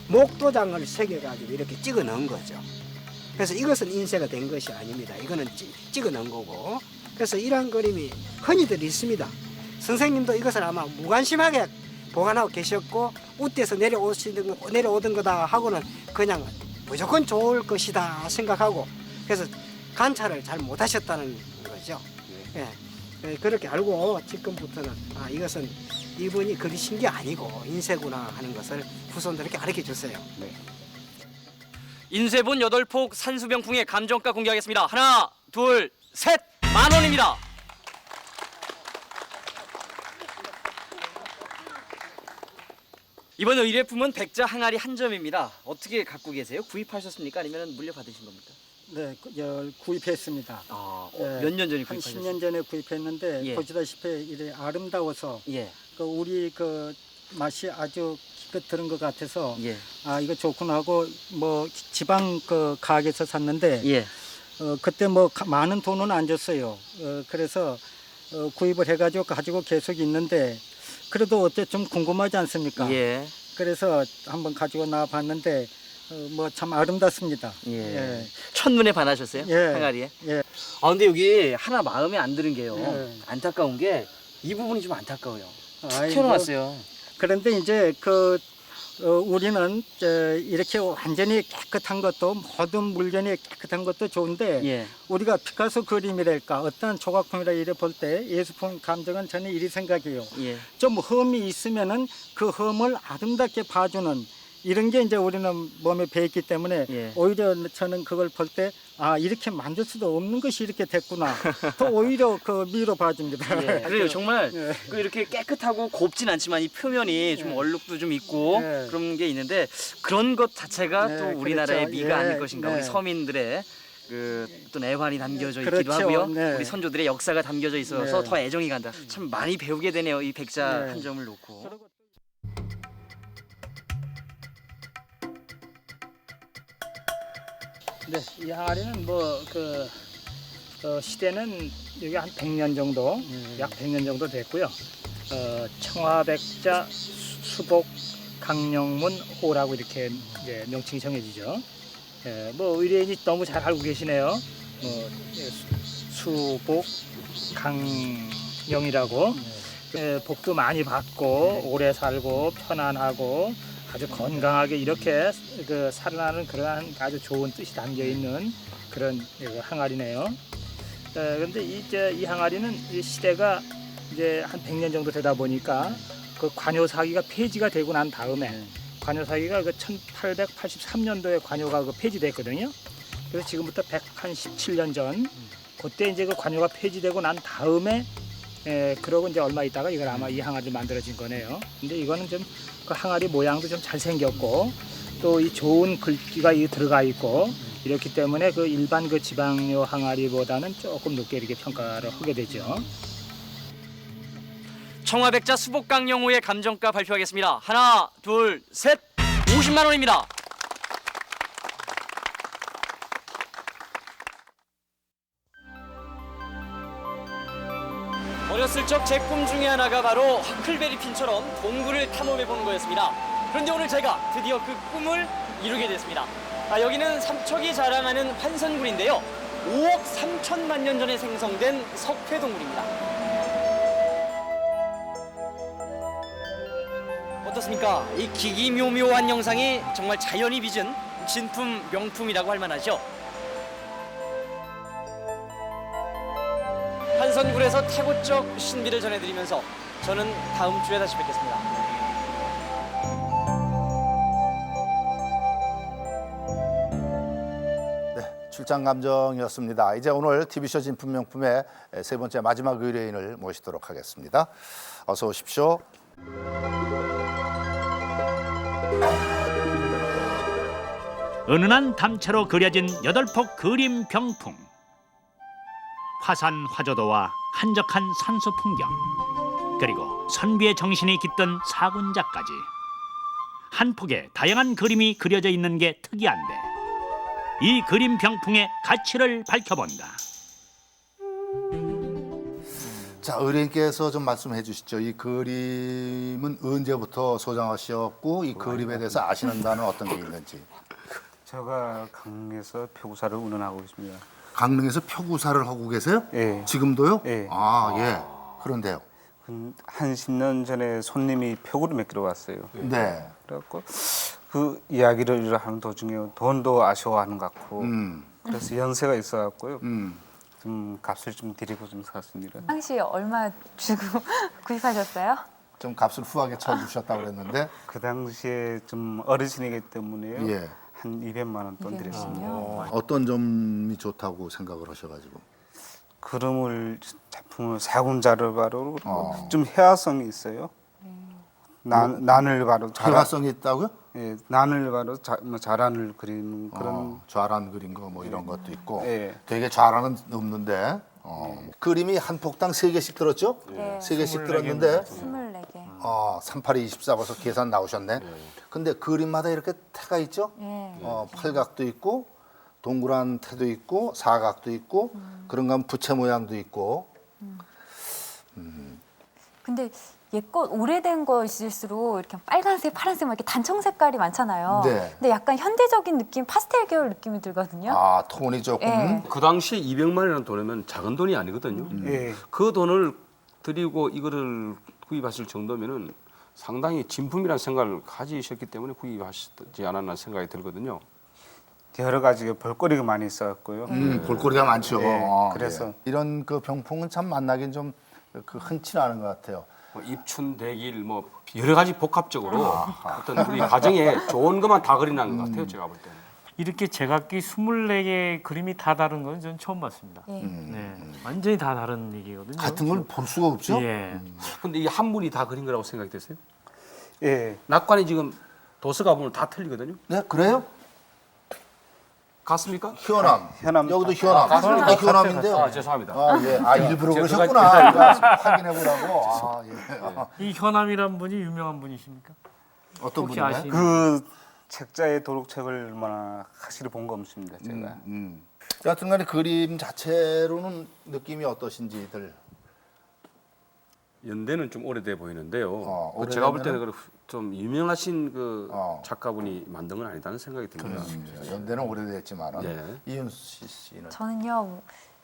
목도장을 새겨가지고 이렇게 찍어 넣은 거죠. 그래서 이것은 인쇄가 된 것이 아닙니다. 이거는 찍어 넣은 거고. 그래서 이러한 그림이 흔히들 있습니다. 선생님도 이것을 아마 무관심하게 보관하고 계셨고 우대에서 내려오던 거다 하고는 그냥 무조건 좋을 것이다 생각하고 그래서 관찰을 잘 못하셨다는 거죠. 예. 그렇게 알고 지금부터는 이것은 이분이 그리신 게 아니고 인쇄구나 하는 것을 후손들에게 가르쳐 주세요. 네. 인쇄본 8폭 산수병풍의 감정가 공개하겠습니다. 하나, 둘, 셋! 10,000원입니다. 이번 의뢰품은 백자 항아리 한 점입니다. 어떻게 갖고 계세요? 구입하셨습니까? 아니면 물려받으신 겁니까? 네, 구입했습니다. 몇 년 전에 한 구입하셨어요? 10년 전에 구입했는데 예. 보시다시피 이래 아름다워서 예. 우리 맛이 아주 기껏 것 같아서 예. 이거 좋구나 하고 지방 가게에서 샀는데 예. 그때 많은 돈은 안 줬어요. 그래서 구입을 해가지고 가지고 계속 있는데 그래도 어때 좀 궁금하지 않습니까? 예. 그래서 한번 가지고 나와봤는데 참 아름답습니다. 예. 첫눈에 반하셨어요? 예. 항아리에? 예. 근데 여기 하나 마음에 안 드는 게요. 예. 안타까운 게 이 부분이 좀 안타까워요. 툭 아이고. 튀어나왔어요. 그런데 이제 우리는 이렇게 완전히 깨끗한 것도 모든 물건이 깨끗한 것도 좋은데 예. 우리가 피카소 그림이랄까 어떤 조각품이라 이래 볼 때 예술품 감정은 저는 이리 생각해요. 예. 좀 흠이 있으면은 그 흠을 아름답게 봐주는 이런 게 이제 우리는 몸에 배있기 때문에 예. 오히려 저는 그걸 볼 때 이렇게 만들 수도 없는 것이 이렇게 됐구나. 더 오히려 미로 봐줍니다. 예. 그래요. 정말 예. 이렇게 깨끗하고 곱진 않지만 이 표면이 좀 얼룩도 좀 있고 예. 그런 게 있는데 그런 것 자체가 네, 또 우리나라의 그렇죠. 미가 예. 아닐 것인가. 네. 우리 서민들의 어떤 애환이 담겨져 있기도 그렇죠. 하고요. 네. 우리 선조들의 역사가 담겨져 있어서 네. 더 애정이 간다. 참 많이 배우게 되네요. 이 백자 네. 한 점을 놓고. 네, 이 항아리는 시대는 여기 한 100년 정도, 약 100년 정도 됐고요. 청화백자 수복 강령문 호라고 이렇게 이제 명칭이 정해지죠. 의뢰인이 너무 잘 알고 계시네요. 수복 강령이라고 복도 많이 받고 오래 살고 편안하고 아주 건강하게 이렇게 살아나는 그러한 아주 좋은 뜻이 담겨 있는 그런 항아리네요. 그런데 이 항아리는 이 시대가 이제 한 100년 정도 되다 보니까 그 관효사기가 폐지가 되고 난 다음에 관효사기가 1883년도에 관효가 폐지됐거든요. 그래서 지금부터 117년 전 그때 이제 그 관효가 폐지되고 난 다음에 그러고 이제 얼마 있다가 이걸 아마 이 항아리를 만들어진 거네요. 근데 이거는 좀 그 항아리 모양도 좀 잘생겼고 또 이 좋은 글귀가 들어가 있고 이렇기 때문에 그 일반 그 지방료 항아리보다는 조금 높게 이렇게 평가를 하게 되죠. 청화백자 수복강령호의 감정가 발표하겠습니다. 하나, 둘, 셋. 50만 원입니다. 어렸을 적 제 꿈 중에 하나가 바로 허클베리 핀처럼 동굴을 탐험해보는 거였습니다. 그런데 오늘 제가 드디어 그 꿈을 이루게 됐습니다. 여기는 삼척이 자랑하는 환선굴인데요. 5억 3천만 년 전에 생성된 석회동굴입니다. 어떻습니까? 이 기기묘묘한 영상이 정말 자연이 빚은 진품 명품이라고 할 만하죠. 한선굴에서 태고적 신비를 전해드리면서 저는 다음 주에 다시 뵙겠습니다. 네, 출장 감정이었습니다. 이제 오늘 TV쇼 진품 명품의 세 번째 마지막 의뢰인을 모시도록 하겠습니다. 어서 오십시오. 은은한 담채로 그려진 8폭 그림 병풍. 화산 화조도와 한적한 산소 풍경, 그리고 선비의 정신이 깃든 사군자까지 한 폭에 다양한 그림이 그려져 있는 게 특이한데, 이 그림 병풍의 가치를 밝혀본다. 자, 의뢰인께서 좀 말씀해 주시죠. 이 그림은 언제부터 소장하셨고, 이 그림에 대해서 아시는 바는 어떤 게 있는지. 제가 강릉에서 표구사를 운영하고 있습니다. 강릉에서 표구사를 하고 계세요? 예. 지금도요? 예. 아, 예. 그런데요? 한 10년 전에 손님이 표구를 맡기러 왔어요. 네. 그래갖고 그 이야기를 하는 도중에 돈도 아쉬워하는 것 같고 그래서 연세가 있어갖고요. 좀 값을 좀 드리고 좀 샀습니다. 당시 얼마 주고 구입하셨어요? 좀 값을 후하게 쳐주셨다고 그랬는데. 그 당시에 좀 어르신이기 때문에요. 예. 한 200만 원 돈 드렸습니다. 어떤 점이 좋다고 생각을 하셔가지고. 그림을 작품을 사군자르바로 좀 해화성이 있어요. 난을 바로 해화성이 있다고요? 예, 난을 바로 자란을 그리는 그런 좌란 그린 거 뭐 이런 것도 있고. 예. 되게 좌란은 없는데. 그림이 한 폭당 3개씩 들었죠? 네. 3개씩 들었는데 24개. 38에 24 벌써 계산 나오셨네. 근데 그림마다 이렇게 태가 있죠? 네. 팔각도 있고 동그란 태도 있고 사각도 있고 그런가 하면 부채 모양도 있고. 근데 옛것 오래된 것일수록 이렇게 빨간색, 파란색 막 이렇게 단청 색깔이 많잖아요. 네. 근데 약간 현대적인 느낌, 파스텔 계열 느낌이 들거든요. 아, 톤이 조금. 예. 그 당시에 200만 원이라는 돈이면 작은 돈이 아니거든요. 예. 그 돈을 드리고 이거를 구입하실 정도면은 상당히 진품이라는 생각을 가지셨기 때문에 구입하시지 않았나 생각이 들거든요. 여러 가지 볼거리가 많이 있었고요. 볼거리가 많죠. 예, 그래서 그래서 이런 그 병풍은 참 만나긴 좀 그 흔치는 않은 것 같아요. 뭐 입춘, 대길 뭐 여러 가지 복합적으로 어떤 우리 가정에 좋은 것만 다 그리는 것 같아요. 제가 볼 때는. 이렇게 제각기 24개 그림이 다 다른 건 저는 처음 봤습니다. 네, 완전히 다 다른 얘기거든요. 같은 걸 볼 수가 없죠? 예. 근데 이 한 분이 다 그린 거라고 생각이 되세요? 예. 낙관이 지금 도서가 보면 다 틀리거든요. 네, 그래요? 같습니까? 현암. 여기도 현암. 아, 현암인데요. 아, 죄송합니다. 아, 예. 아, 일부러 그러셨구나. 이거 확인해 보라고. 아, 예. 이 현암이란 분이 유명한 분이십니까? 어떤 혹시 분인가요? 아시는? 그 책자의 도록책을 얼마나 확실히 본 거 없습니다. 제가. 여하튼간에 그림 자체로는 느낌이 어떠신지들. 연대는 좀 오래돼 보이는데요. 오래되면은? 제가 볼 때는 좀 유명하신 그 작가분이 만든 건 아니다는 생각이 듭니다. 연대는 오래됐지만 네. 이윤수 씨는 저는요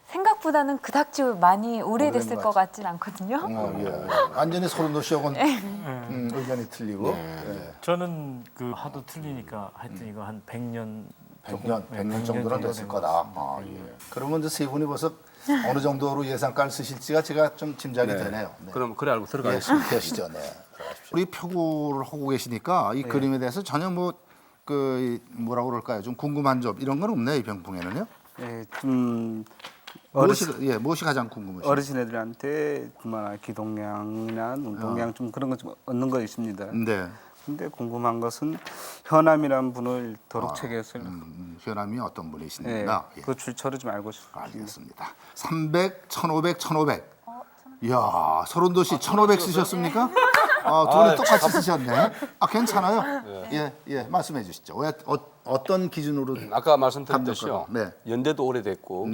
생각보다는 그닥 많이 오래됐을 오래된 것 같진 않거든요. 예. 완전히 소름 돋으시고는 의견이 틀리고. 예. 저는 그 하도 틀리니까 하여튼 이거 한 100년 100년 정도는 됐을 거다. 아, 예. 그러면 이제 세 분이 벌써 어느 정도로 예상가를 쓰실지가 제가 좀 짐작이 되네요. 네. 그럼 그래 알고 들어가겠습니다. 되시죠. 네. 우리 표구를 하고 계시니까 이 그림에 대해서 전혀 뭐 그 뭐라고 그럴까요? 좀 궁금한 점 이런 건 없네요, 이 병풍에는요. 예, 좀 무엇이 가장 궁금하세요? 어르신애들한테 기동량이나 운동량 좀 그런 거 좀 얻는 거 있습니다. 네. 근데 궁금한 것은 현암이라는 분을 도록책에 쓸 현암이 어떤 분이신가? 네, 그 출처를 좀 알고 싶습니다. 알겠습니다. 300, 1500, 1500. 이야, 서른도씨 1500 쓰셨습니까? 둘이 똑같이 쓰셨네. 괜찮아요. 예, 말씀해 주시죠. 왜 어떤 기준으로? 아까 말씀드렸듯이요. 네. 연대도 오래됐고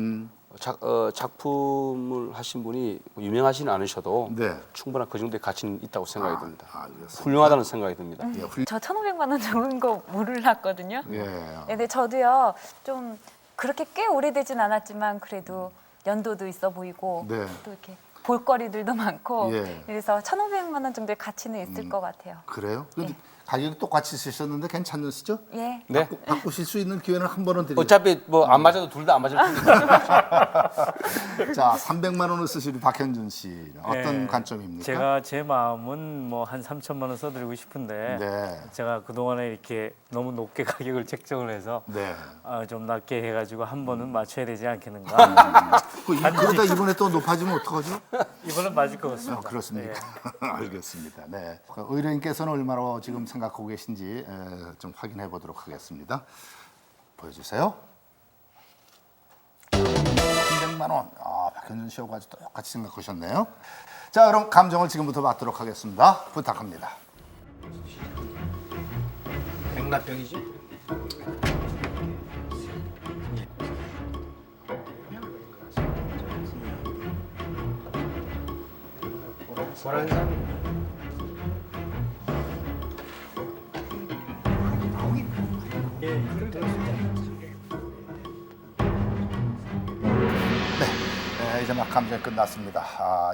작품을 하신 분이 유명하지는 않으셔도 네. 충분한 그 정도의 가치는 있다고 생각이 듭니다. 알겠습니다. 훌륭하다는 생각이 듭니다. 저 1,500만 원 적은 거 몰랐거든요. 예. 근데 저도요 좀 그렇게 꽤 오래되진 않았지만 그래도 연도도 있어 보이고 네. 또 이렇게 볼거리들도 많고 예. 그래서 1,500만 원 정도의 가치는 있을 것 같아요. 그래요? 근데 가격이 똑같이 쓰셨는데 괜찮으시죠? 예. 네. 바꾸실 수 있는 기회는 한 번은 드리죠. 어차피 뭐 안 맞아도 둘 다 안 맞을 테니까. 자, 300만 원을 쓰시는 박현준 씨 어떤 네, 관점입니까? 제가 제 마음은 뭐 한 3천만 원 써드리고 싶은데 네. 제가 그 동안에 이렇게 너무 높게 가격을 책정을 해서 네. 좀 낮게 해가지고 한 번은 맞춰야 되지 않겠는가. 그러다 이번에 또 높아지면 어떡하죠? 이번엔 맞을 것 같습니다. 그렇습니까? 알겠습니다. 네. 의뢰인께서는 얼마로 지금 생각하고 계신지 좀 확인해 보도록 하겠습니다. 보여주세요. 300만 원. 박현준 씨하고 아주 똑같이 생각하셨네요. 자, 그럼 감정을 지금부터 받도록 하겠습니다. 부탁합니다. 백납병이지? 네, 이제 막 감정이 끝났습니다.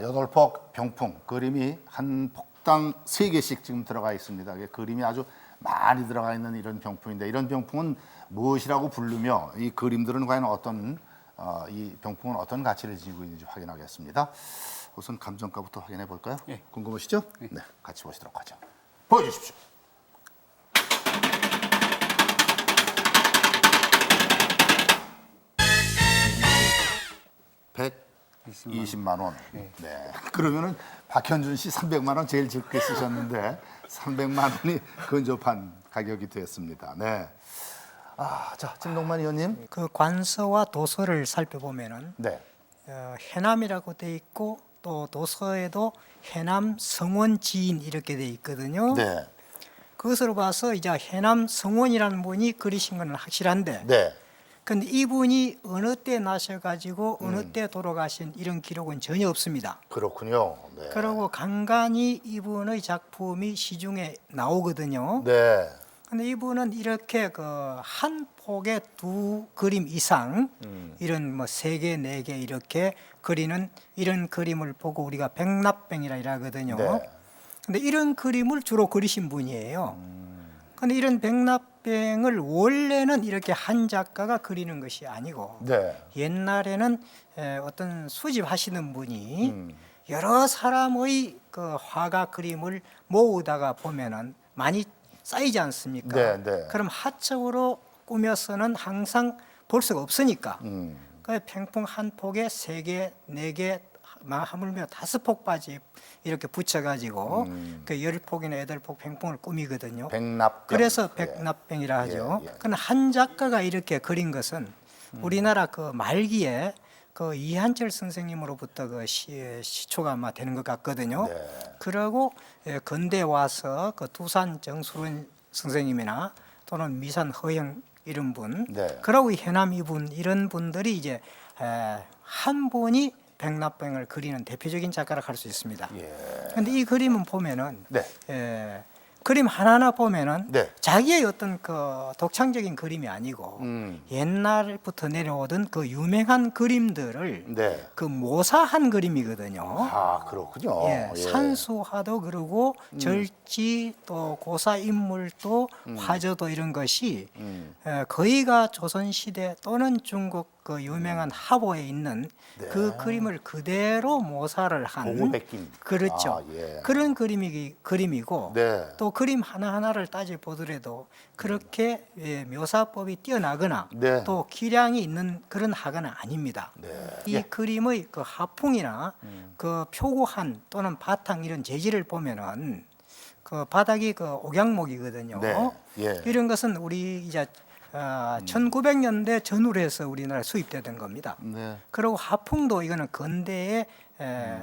8폭 병풍 그림이 한 폭당 3개씩 지금 들어가 있습니다. 그림이 아주 많이 들어가 있는 이런 병풍인데 이런 병풍은 무엇이라고 부르며 이 그림들은 과연 어떤 이 병풍은 어떤 가치를 지니고 있는지 확인하겠습니다. 우선 감정가부터 확인해 볼까요? 예. 궁금하시죠? 네, 같이 보시도록 하죠. 보여주십시오. 120만 원. 네. 그러면은 박현준 씨 300만 원 제일 적게 쓰셨는데 300만 원이 근접한 가격이 됐습니다. 네. 자, 진동만 의원님. 그 관서와 도서를 살펴보면은 네. 해남이라고 돼 있고 또 도서에도 해남 성원 지인 이렇게 돼 있거든요. 네. 그것으로 봐서 이제 해남 성원이라는 분이 그리신 건 확실한데 네. 근데 이분이 어느 때 나셔가지고 어느 때 돌아가신 이런 기록은 전혀 없습니다. 그렇군요. 네. 그리고 간간히 이분의 작품이 시중에 나오거든요. 네. 근데 이분은 이렇게 그 한 폭에 2 그림 이상 이런 뭐 3개, 4개 이렇게 그리는 이런 그림을 보고 우리가 백납병이라 하거든요. 네. 근데 이런 그림을 주로 그리신 분이에요. 근데 이런 백납병을 원래는 이렇게 한 작가가 그리는 것이 아니고 네. 옛날에는 어떤 수집하시는 분이 여러 사람의 그 화가 그림을 모으다가 보면은 많이 쌓이지 않습니까? 네, 네. 그럼 하청으로 꾸며서는 항상 볼 수가 없으니까 그 팽풍 한 폭에 3개, 4개, 하물며 5폭까지 이렇게 붙여가지고 그 10폭이나 8폭 팽풍을 꾸미거든요. 백납병. 그래서 백납병이라 하죠. 그런데 한 작가가 이렇게 그린 것은 우리나라 그 말기에 그 이한철 선생님으로부터 그 시초가 아마 되는 것 같거든요. 그러고 근대 와서 그 두산 정수론 선생님이나 또는 미산 허영 이런 분, 그러고 해남 이분 이런 분들이 이제 한 분이 백납병을 그리는 대표적인 작가라 할 수 있습니다. 그런데 이 그림은 보면은 그림 하나하나 보면은 자기의 어떤 그 독창적인 그림이 아니고 옛날부터 내려오던 그 유명한 그림들을 그 모사한 그림이거든요. 그렇군요. 산수화도 그러고 절지 또 고사 인물도 화조도 이런 것이 거의가 조선시대 또는 중국 그 유명한 화보에 있는 그 그림을 그대로 모사를 한 보고 베낀. 그렇죠. 그런 그림이고 또 그림 하나하나를 따져보더라도 그렇게 묘사법이 뛰어나거나 또 기량이 있는 그런 화가는 아닙니다. 이 그림의 그 하풍이나 그 표구한 또는 바탕 이런 재질을 보면은 그 바닥이 그 옥양목이거든요. 네. 예. 이런 것은 우리 이제 1900년대 전후로 해서 우리나라에 수입되던 겁니다. 네. 그리고 화풍도 이거는 근대의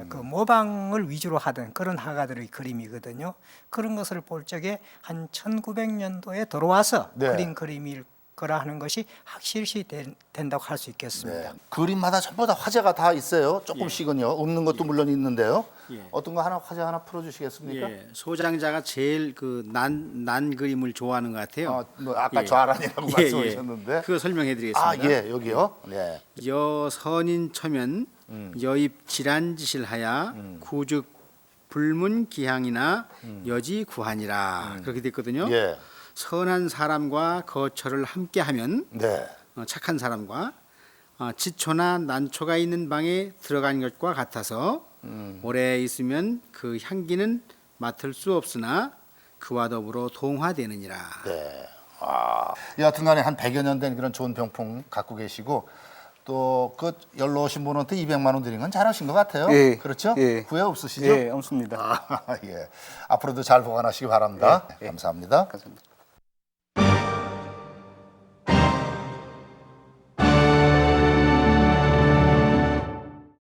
그 모방을 위주로 하던 그런 화가들의 그림이거든요. 그런 것을 볼 적에 한 1900년도에 들어와서 네. 그린 그림일 거라 하는 것이 확실시 된다고 할 수 있겠습니다. 네. 그림마다 전부 다 화제가 다 있어요. 조금씩은요. 없는 것도 물론 있는데요. 예. 어떤 거 하나 화제 하나 풀어주시겠습니까? 예, 소장자가 제일 그 난 그림을 좋아하는 것 같아요. 뭐 아까 예. 좌란이라고 예, 말씀하셨는데. 그거 설명해드리겠습니다. 아, 예, 여기요. 네. 여선인 처면 여입 질환짓을 하야 구즉 불문 기향이나 여지 구한이라 그렇게 됐거든요. 예. 선한 사람과 거처를 함께하면 네. 착한 사람과 지초나 난초가 있는 방에 들어간 것과 같아서 오래 있으면 그 향기는 맡을 수 없으나 그와 더불어 동화되느니라. 네. 아, 여하튼간에 한 100여 년 된 그런 좋은 병풍 갖고 계시고 또 그 연로 오신 분한테 200만 원 드린 건 잘하신 것 같아요. 예. 그렇죠? 예. 후회 없으시죠? 예, 없습니다. 예. 앞으로도 잘 보관하시기 바랍니다. 예. 감사합니다. 감사합니다.